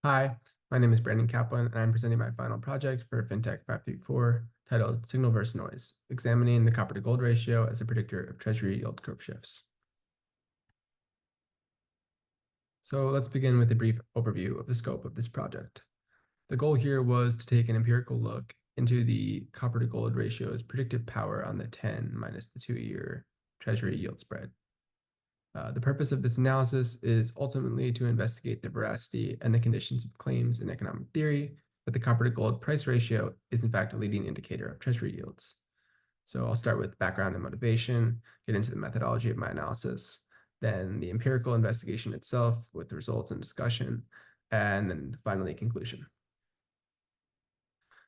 Hi, my name is Brandon Kaplan, and I'm presenting my final project for FinTech 534 titled Signal versus Noise, examining the copper to gold ratio as a predictor of Treasury yield curve shifts. So let's begin with a brief overview of the scope of this project. The goal here was to take an empirical look into the copper to gold ratio's predictive power on the 10 minus the 2-year Treasury yield spread. The purpose of this analysis is ultimately to investigate the veracity and the conditions of claims in economic theory that the copper to gold price ratio is in fact a leading indicator of treasury yields. So I'll start with background and motivation, get into the methodology of my analysis, then the empirical investigation itself with the results and discussion, and then finally conclusion.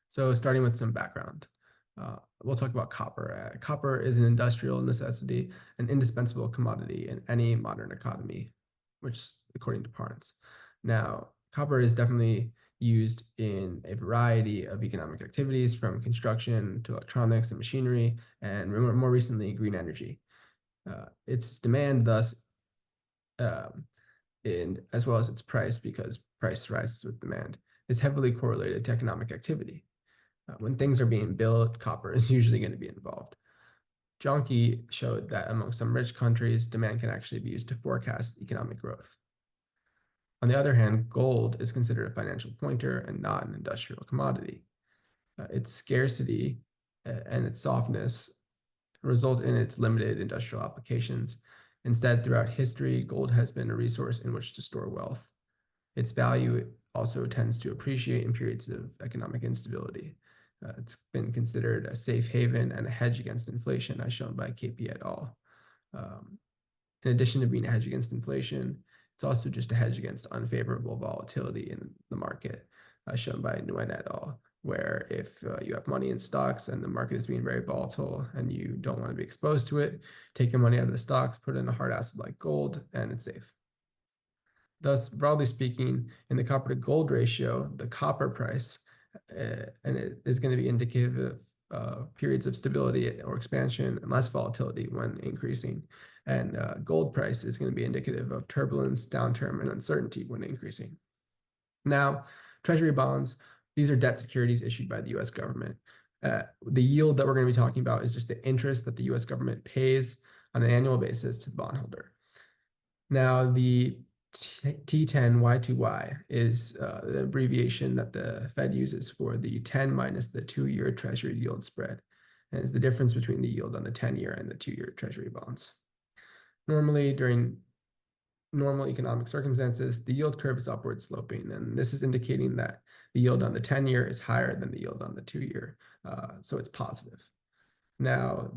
So starting with some background. We'll talk about copper. Copper is an industrial necessity, an indispensable commodity in any modern economy, which according to Parnes. Now, copper is definitely used in a variety of economic activities from construction to electronics and machinery, and more recently, green energy. Its demand thus, and as well as its price, because price rises with demand, is heavily correlated to economic activity. When things are being built, copper is usually going to be involved. Jonke showed that among some rich countries, demand can actually be used to forecast economic growth. On the other hand, gold is considered a financial pointer and not an industrial commodity. Its scarcity and its softness result in its limited industrial applications. Instead, throughout history, gold has been a resource in which to store wealth. Its value also tends to appreciate in periods of economic instability. It's been considered a safe haven and a hedge against inflation, as shown by KP et al. In addition to being a hedge against inflation, it's also just a hedge against unfavorable volatility in the market, as shown by Nguyen et al., where if you have money in stocks and the market is being very volatile and you don't want to be exposed to it, take your money out of the stocks, put it in a hard asset like gold, and it's safe. Thus, broadly speaking, in the copper to gold ratio, the copper price and it is going to be indicative of periods of stability or expansion and less volatility when increasing. And gold price is going to be indicative of turbulence, downturn, and uncertainty when increasing. Now, treasury bonds, these are debt securities issued by the US government. The yield that we're going to be talking about is just the interest that the US government pays on an annual basis to the bondholder. Now, the T10Y2Y is the abbreviation that the Fed uses for the 10 minus the 2-year Treasury yield spread, and is the difference between the yield on the 10-year and the 2-year Treasury bonds. Normally, during normal economic circumstances, the yield curve is upward sloping, and this is indicating that the yield on the 10-year is higher than the yield on the 2-year, so it's positive. Now,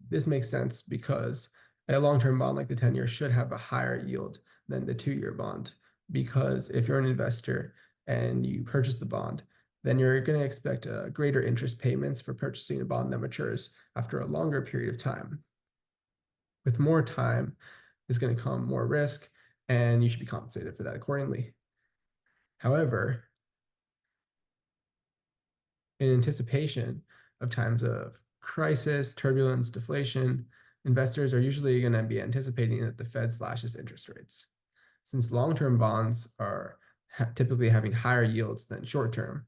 this makes sense because a long-term bond like the 10-year should have a higher yield than the 2-year bond, because if you're an investor and you purchase the bond, then you're going to expect greater interest payments for purchasing a bond that matures after a longer period of time. With more time is going to come more risk, and you should be compensated for that accordingly. However, in anticipation of times of crisis, turbulence, deflation, investors are usually going to be anticipating that the Fed slashes interest rates. Since long-term bonds are typically having higher yields than short-term,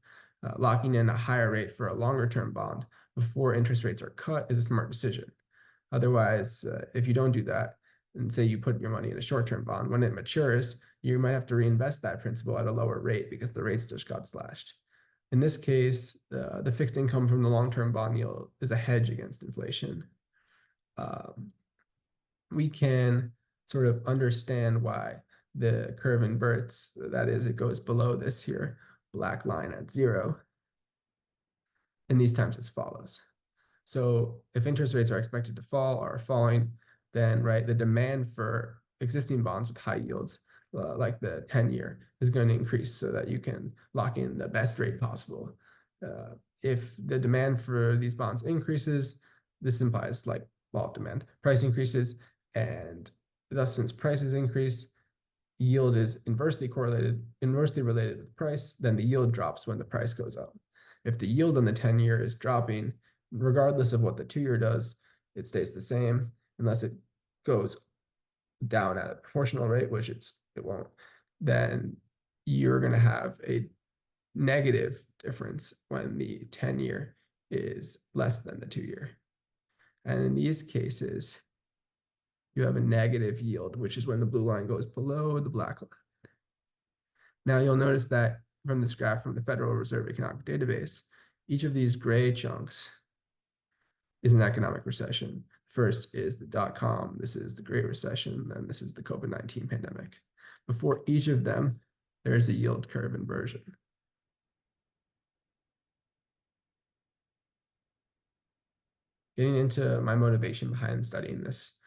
locking in a higher rate for a longer-term bond before interest rates are cut is a smart decision. Otherwise, if you don't do that, and say you put your money in a short-term bond, when it matures, you might have to reinvest that principal at a lower rate because the rates just got slashed. In this case, the fixed income from the long-term bond yield is a hedge against inflation. We can sort of understand why the curve inverts. That is, it goes below this here black line at 0 in these times as follows. So if interest rates are expected to fall or are falling, then the demand for existing bonds with high yields, like the 10-year, is going to increase so that you can lock in the best rate possible. If the demand for these bonds increases, this implies like law of demand, price increases, and thus since prices increase, yield is inversely related with price, then the yield drops when the price goes up. If the yield on the 10-year is dropping, regardless of what the 2-year does, it stays the same unless it goes down at a proportional rate, which it won't. Then you're going to have a negative difference when the 10-year is less than the 2-year. And in these cases, you have a negative yield, which is when the blue line goes below the black line. Now you'll notice that from this graph from the Federal Reserve Economic Database, each of these gray chunks is an economic recession. First is the dot-com, this is the Great Recession, and this is the COVID-19 pandemic. Before each of them, there's a yield curve inversion. Getting into my motivation behind studying this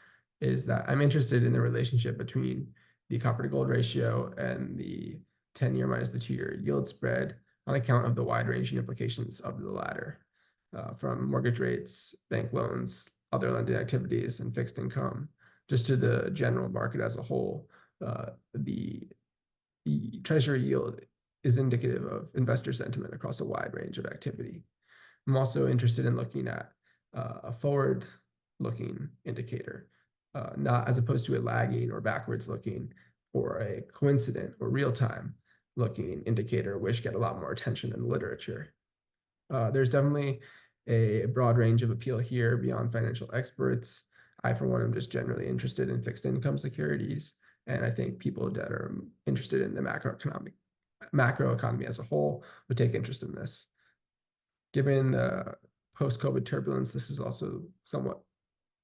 is that I'm interested in the relationship between the copper to gold ratio and the 10-year minus the 2-year yield spread on account of the wide-ranging implications of the latter, from mortgage rates, bank loans, other lending activities, and fixed income, just to the general market as a whole. The Treasury yield is indicative of investor sentiment across a wide range of activity. I'm also interested in looking at a forward-looking indicator, not as opposed to a lagging or backwards-looking or a coincident or real-time looking indicator, which get a lot more attention in the literature. There's definitely a broad range of appeal here beyond financial experts. I, for one, am just generally interested in fixed income securities, and I think people that are interested in the macroeconomy as a whole would take interest in this. Given the post-COVID turbulence, this is also somewhat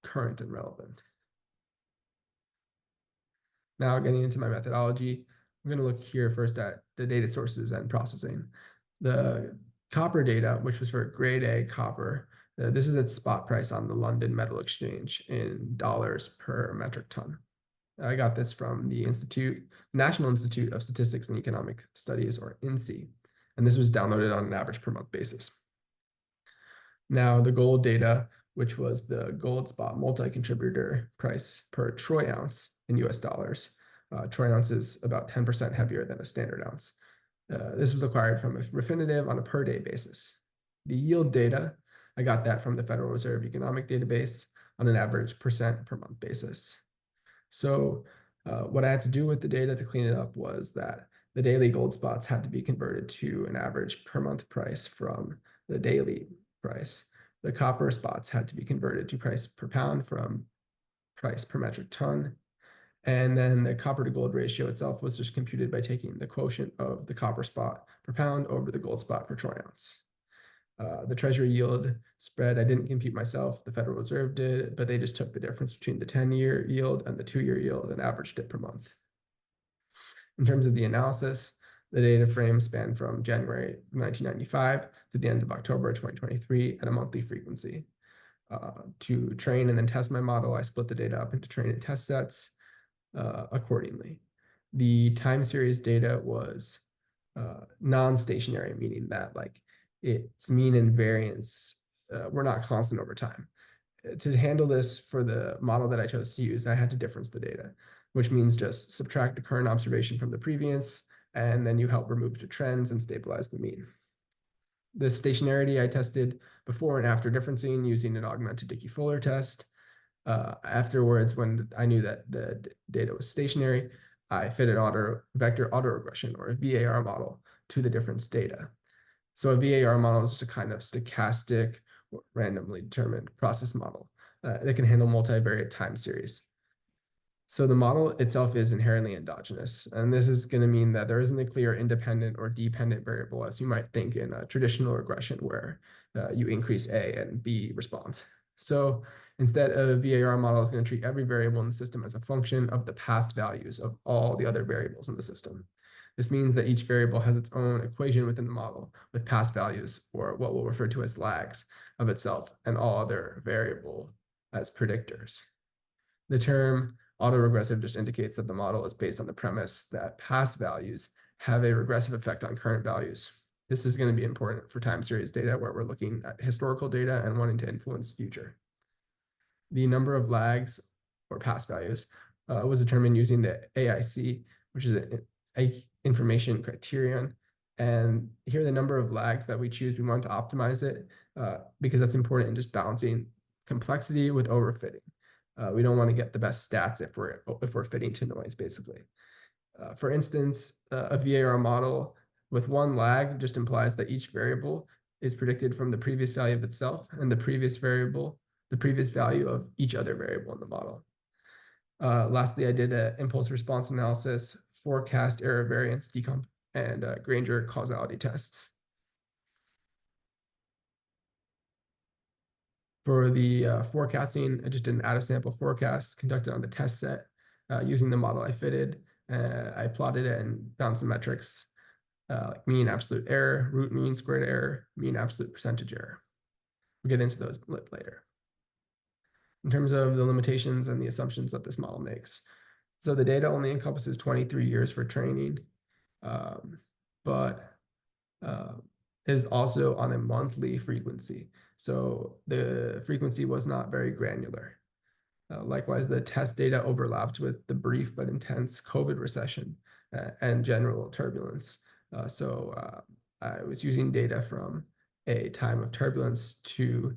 current and relevant. Now getting into my methodology, I'm going to look here first at the data sources and processing. The copper data, which was for grade A copper, this is its spot price on the London Metal Exchange in dollars per metric ton. I got this from the National Institute of Statistics and Economic Studies, or INSEE, and this was downloaded on an average per month basis. Now the gold data, which was the gold spot multi-contributor price per troy ounce in US dollars. Troy ounce is about 10% heavier than a standard ounce. This was acquired from a Refinitiv on a per day basis. The yield data, I got that from the Federal Reserve Economic Database on an average percent per month basis. So what I had to do with the data to clean it up was that the daily gold spots had to be converted to an average per month price from the daily price. The copper spots had to be converted to price per pound from price per metric ton. And then the copper to gold ratio itself was just computed by taking the quotient of the copper spot per pound over the gold spot per troy ounce. The Treasury Yield Spread, I didn't compute myself, the Federal Reserve did, but they just took the difference between the 10-year yield and the 2-year yield and averaged it per month. In terms of the analysis, the data frame spanned from January 1995 to the end of October 2023 at a monthly frequency. To train and then test my model, I split the data up into train and test sets accordingly. The time series data was non-stationary, meaning that like its mean and variance were not constant over time. To handle this for the model that I chose to use, I had to difference the data, which means just subtract the current observation from the previous, and then you help remove the trends and stabilize the mean. The stationarity I tested before and after differencing using an augmented Dickey-Fuller test. Afterwards, when I knew that the data was stationary, I fitted vector autoregression, or a VAR model, to the difference data. So a VAR model is just a kind of stochastic or randomly determined process model that can handle multivariate time series. So the model itself is inherently endogenous, and this is going to mean that there isn't a clear independent or dependent variable as you might think in a traditional regression where you increase A and B responds. So instead, a VAR model is going to treat every variable in the system as a function of the past values of all the other variables in the system. This means that each variable has its own equation within the model with past values, or what we'll refer to as lags, of itself and all other variable as predictors. The term autoregressive just indicates that the model is based on the premise that past values have a regressive effect on current values. This is going to be important for time series data where we're looking at historical data and wanting to influence future. The number of lags, or past values, was determined using the AIC, which is an information criterion. And here the number of lags that we choose, we want to optimize it because that's important in just balancing complexity with overfitting. We don't want to get the best stats if we're fitting to noise, basically. For instance, a VAR model with one lag just implies that each variable is predicted from the previous value of itself and the previous value of each other variable in the model. Lastly, I did an impulse response analysis, forecast error variance decomp, and Granger causality tests. For the forecasting, I just did an out-of-sample forecast conducted on the test set using the model I fitted. I plotted it and found some metrics, mean absolute error, root mean squared error, mean absolute percentage error. We'll get into those later. In terms of the limitations and the assumptions that this model makes. So the data only encompasses 23 years for training, but is also on a monthly frequency. So the frequency was not very granular. Likewise, the test data overlapped with the brief but intense COVID recession and general turbulence. I was using data from a time of turbulence to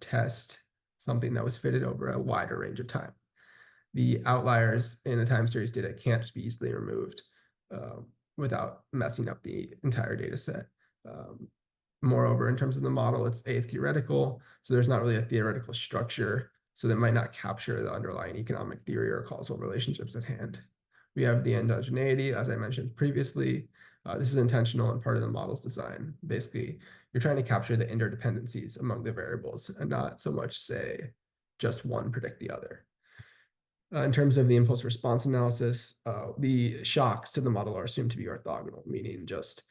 test something that was fitted over a wider range of time. The outliers in the time series data can't just be easily removed without messing up the entire data set. Moreover, in terms of the model, it's atheoretical, so there's not really a theoretical structure, so that might not capture the underlying economic theory or causal relationships at hand. We have the endogeneity, as I mentioned previously. This is intentional and part of the model's design. Basically, you're trying to capture the interdependencies among the variables and not so much say just one predict the other. In terms of the impulse response analysis, the shocks to the model are assumed to be orthogonal, meaning just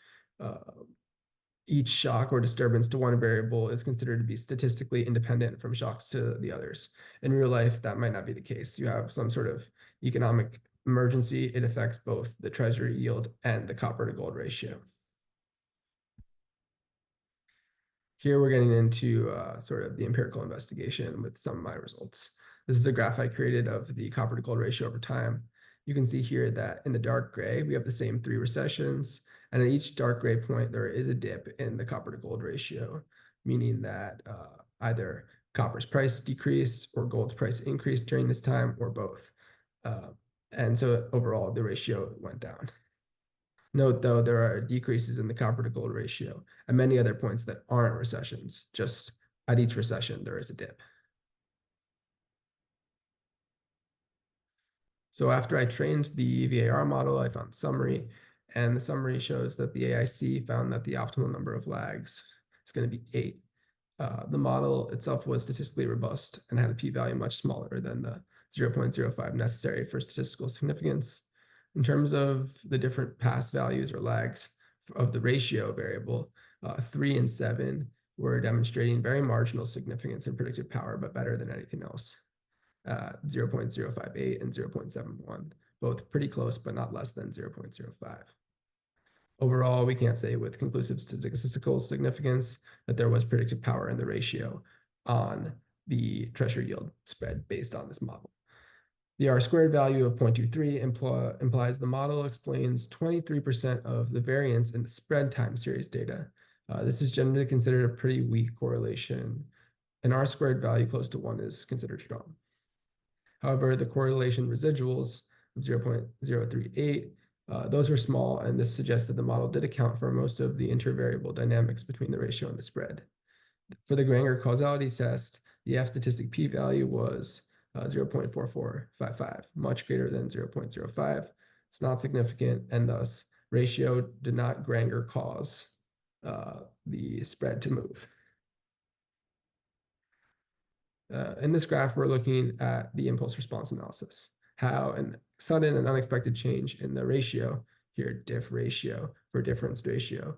each shock or disturbance to one variable is considered to be statistically independent from shocks to the others. In real life, that might not be the case. You have some sort of economic emergency. It affects both the treasury yield and the copper to gold ratio. Here we're getting into sort of the empirical investigation with some of my results. This is a graph I created of the copper to gold ratio over time. You can see here that in the dark gray, we have the same 3 recessions. And at each dark gray point, there is a dip in the copper to gold ratio, meaning that either copper's price decreased or gold's price increased during this time, or both. And so overall, the ratio went down. Note, though, there are decreases in the copper to gold ratio at many other points that aren't recessions. Just at each recession, there is a dip. So after I trained the VAR model, I found summary, and the summary shows that the AIC found that the optimal number of lags is going to be 8. The model itself was statistically robust and had a p-value much smaller than the 0.05 necessary for statistical significance. In terms of the different past values or lags of the ratio variable, 3 and 7 were demonstrating very marginal significance in predictive power, but better than anything else. 0.058 and 0.71, both pretty close, but not less than 0.05. Overall, we can't say with conclusive statistical significance that there was predictive power in the ratio on the Treasury yield spread based on this model. The R-squared value of 0.23 implies the model explains 23% of the variance in the spread time series data. This is generally considered a pretty weak correlation. An R-squared value close to 1 is considered strong. However, the correlation residuals of 0.038, those are small, and this suggests that the model did account for most of the intervariable dynamics between the ratio and the spread. For the Granger causality test, the F statistic p-value was 0.4455, much greater than 0.05. It's not significant, and thus ratio did not Granger cause the spread to move. In this graph, we're looking at the impulse response analysis, how a sudden and unexpected change in the ratio, here diff ratio or difference ratio,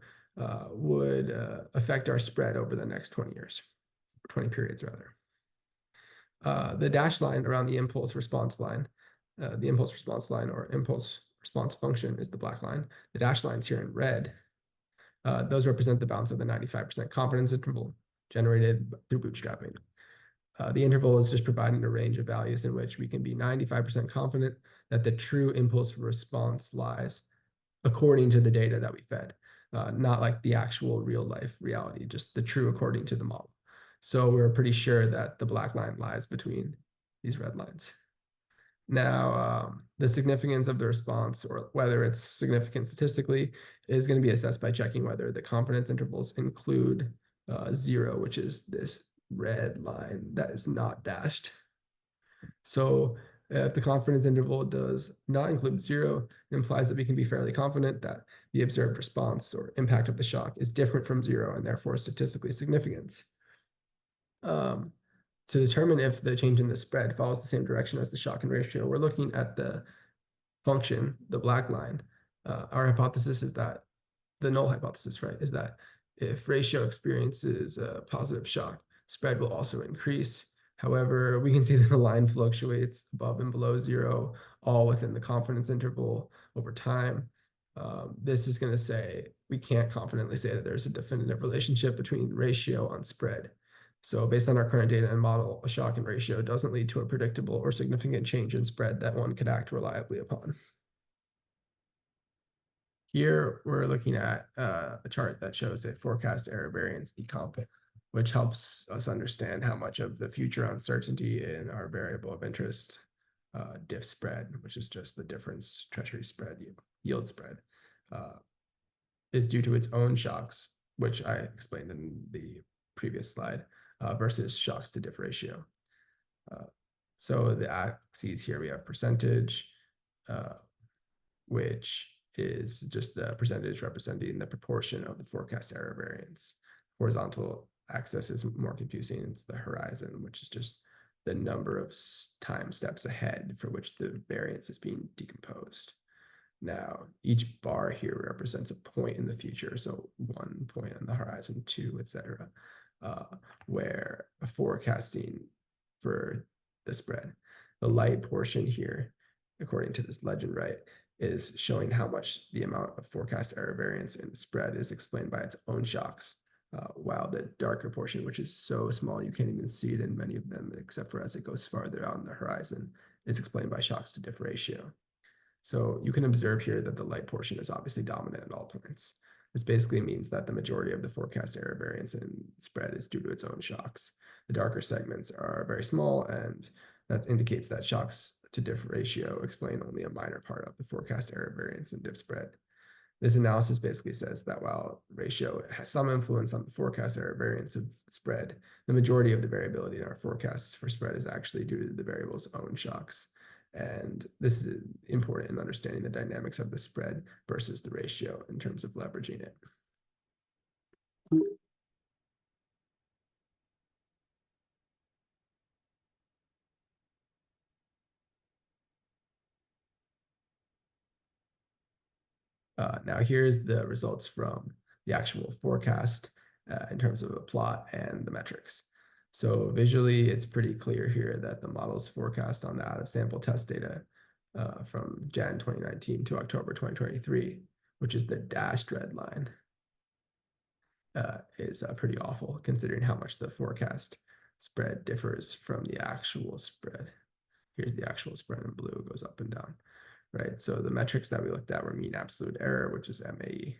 would affect our spread over the next 20 years, or 20 periods rather. The dashed line around the impulse response line or impulse response function is the black line. The dashed lines here in red, those represent the bounds of the 95% confidence interval generated through bootstrapping. The interval is just providing a range of values in which we can be 95% confident that the true impulse response lies according to the data that we fed, not like the actual real life reality, just the true according to the model. So we're pretty sure that the black line lies between these red lines. Now, the significance of the response, or whether it's significant statistically, is going to be assessed by checking whether the confidence intervals include 0, which is this red line that is not dashed. So if the confidence interval does not include 0, it implies that we can be fairly confident that the observed response or impact of the shock is different from 0 and therefore statistically significant. To determine if the change in the spread follows the same direction as the shock and ratio, we're looking at the function, the black line. Our hypothesis is that, the null hypothesis, right, is that if ratio experiences a positive shock, spread will also increase. However, we can see that the line fluctuates above and below 0, all within the confidence interval over time. This is going to say we can't confidently say that there's a definitive relationship between ratio on spread. So based on our current data and model, a shock and ratio doesn't lead to a predictable or significant change in spread that one could act reliably upon. Here, we're looking at a chart that shows a forecast error variance decomp, which helps us understand how much of the future uncertainty in our variable of interest, diff spread, which is just the difference Treasury spread, yield spread, is due to its own shocks, which I explained in the previous slide, versus shocks to diff ratio. So the axes here, we have percentage, which is just the percentage representing the proportion of the forecast error variance. Horizontal axis is more confusing. It's the horizon, which is just the number of time steps ahead for which the variance is being decomposed. Now, each bar here represents a point in the future. So 1 point on the horizon, 2, etc., where forecasting for the spread. The light portion here, according to this legend, right, is showing how much the amount of forecast error variance in the spread is explained by its own shocks, while the darker portion, which is so small you can't even see it in many of them, except for as it goes farther out on the horizon, is explained by shocks to diff ratio. So you can observe here that the light portion is obviously dominant at all points. This basically means that the majority of the forecast error variance in spread is due to its own shocks. The darker segments are very small, and that indicates that shocks to diff ratio explain only a minor part of the forecast error variance in diff spread. This analysis basically says that while ratio has some influence on the forecast error variance of spread, the majority of the variability in our forecasts for spread is actually due to the variable's own shocks. And this is important in understanding the dynamics of the spread versus the ratio in terms of leveraging it. Now here's the results from the actual forecast in terms of a plot and the metrics. So visually, it's pretty clear here that the model's forecast on the out-of-sample test data from Jan 2019 to October 2023, which is the dashed red line, is pretty awful considering how much the forecast spread differs from the actual spread. Here's the actual spread in blue, it goes up and down, right? So the metrics that we looked at were mean absolute error, which is MAE.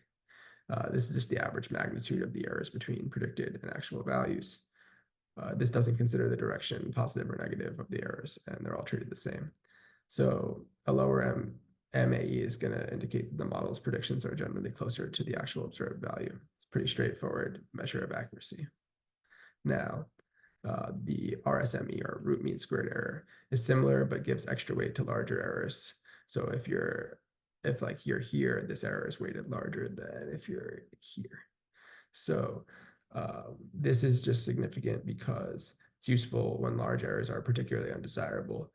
This is just the average magnitude of the errors between predicted and actual values. This doesn't consider the direction, positive or negative, of the errors, and they're all treated the same. So a lower MAE is going to indicate that the model's predictions are generally closer to the actual observed value. It's a pretty straightforward measure of accuracy. Now, the RSME, or root mean squared error, is similar but gives extra weight to larger errors. So if you're here, this error is weighted larger than if you're here. So this is just significant because it's useful when large errors are particularly undesirable,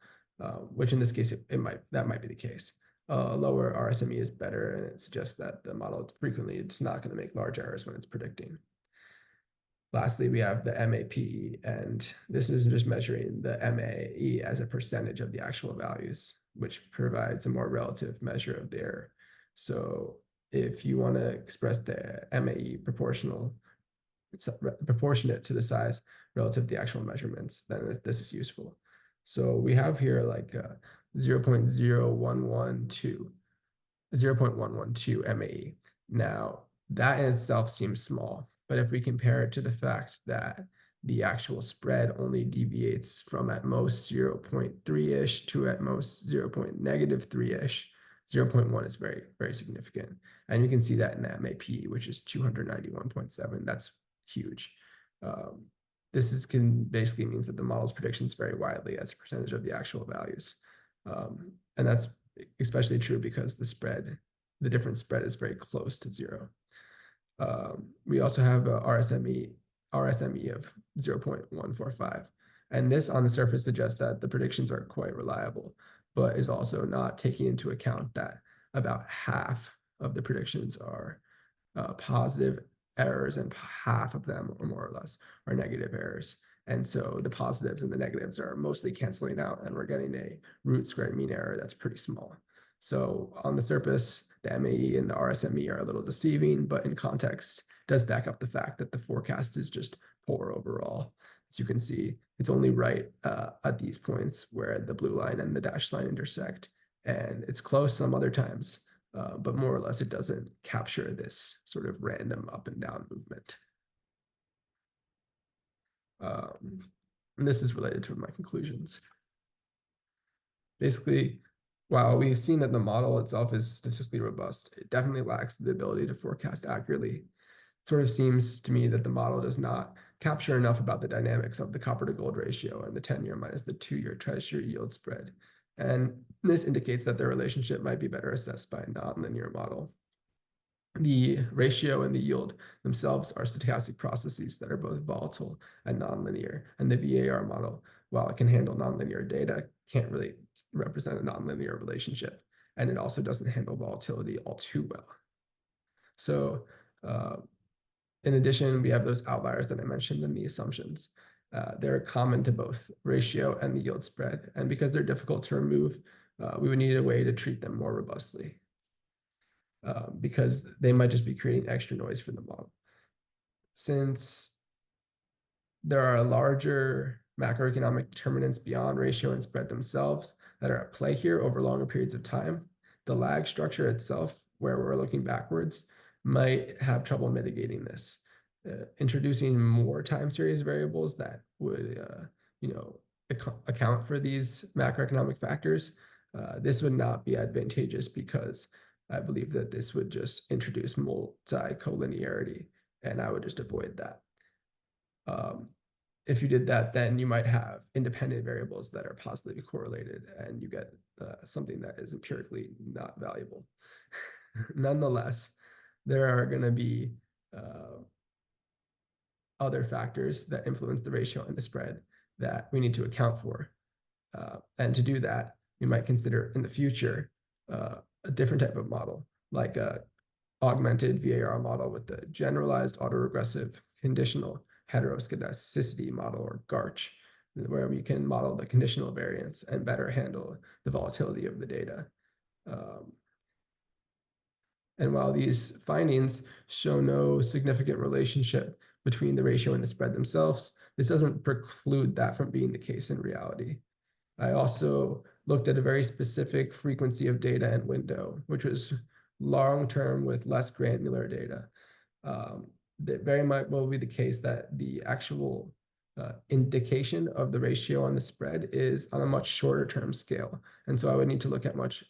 which in this case that might be the case. Lower RSME is better, and it suggests that the model frequently it's not going to make large errors when it's predicting. Lastly, we have the MAPE, and this is just measuring the MAE as a percentage of the actual values, which provides a more relative measure of the error. So if you want to express the MAE proportionate to the size relative to the actual measurements, then this is useful. So we have here like 0.112 MAE. Now, that in itself seems small, but if we compare it to the fact that the actual spread only deviates from at most 0.3-ish to at most -0.3-ish. 0.1 is very, very significant. And you can see that in the MAP, which is 291.7. That's huge. This basically means that the model's predictions vary widely as a percentage of the actual values. And that's especially true because the difference spread is very close to zero. We also have a RSME of 0.145. And this on the surface suggests that the predictions are quite reliable, but is also not taking into account that about half of the predictions are positive errors and half of them, or more or less, are negative errors. And so the positives and the negatives are mostly canceling out, and we're getting a root square mean error that's pretty small. So on the surface, the MAE and the RSME are a little deceiving, but in context, does back up the fact that the forecast is just poor overall. As you can see, it's only right at these points where the blue line and the dashed line intersect, and it's close some other times, but more or less it doesn't capture this sort of random up and down movement. And this is related to my conclusions. Basically, while we've seen that the model itself is statistically robust, it definitely lacks the ability to forecast accurately. It sort of seems to me that the model does not capture enough about the dynamics of the copper to gold ratio and the 10-year minus the 2-year Treasury yield spread. And this indicates that the relationship might be better assessed by a nonlinear model. The ratio and the yield themselves are stochastic processes that are both volatile and nonlinear, and the VAR model, while it can handle nonlinear data, can't really represent a nonlinear relationship, and it also doesn't handle volatility all too well. So in addition, we have those outliers that I mentioned in the assumptions. They're common to both ratio and the yield spread, and because they're difficult to remove, we would need a way to treat them more robustly. Because they might just be creating extra noise for the model. Since there are larger macroeconomic determinants beyond ratio and spread themselves that are at play here over longer periods of time, the lag structure itself, where we're looking backwards, might have trouble mitigating this. Introducing more time series variables that would account for these macroeconomic factors, this would not be advantageous because I believe that this would just introduce multi-collinearity, and I would just avoid that. If you did that, then you might have independent variables that are positively correlated, and you get something that is empirically not valuable. Nonetheless, there are going to be other factors that influence the ratio and the spread that we need to account for. And to do that, we might consider in the future a different type of model, like a augmented VAR model with the generalized autoregressive conditional heteroscedasticity model, or GARCH, where we can model the conditional variance and better handle the volatility of the data. And while these findings show no significant relationship between the ratio and the spread themselves, this doesn't preclude that from being the case in reality. I also looked at a very specific frequency of data and window, which was long-term with less granular data. That very much will be the case that the actual indication of the ratio on the spread is on a much shorter term scale. And so I would need to look at much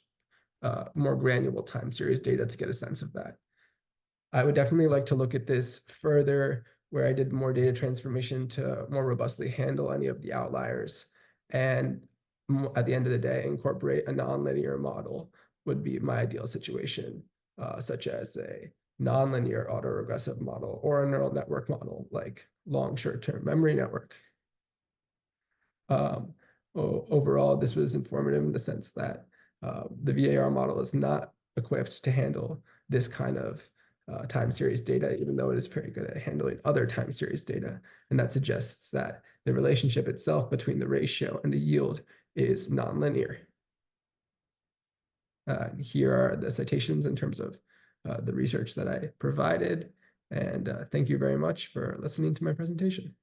more granular time series data to get a sense of that. I would definitely like to look at this further, where I did more data transformation to more robustly handle any of the outliers. And at the end of the day, incorporate a nonlinear model would be my ideal situation, such as a nonlinear autoregressive model or a neural network model like long short-term memory network. Overall, this was informative in the sense that the VAR model is not equipped to handle this kind of time series data, even though it is very good at handling other time series data. And that suggests that the relationship itself between the ratio and the yield is nonlinear. Here are the citations in terms of the research that I provided. And thank you very much for listening to my presentation.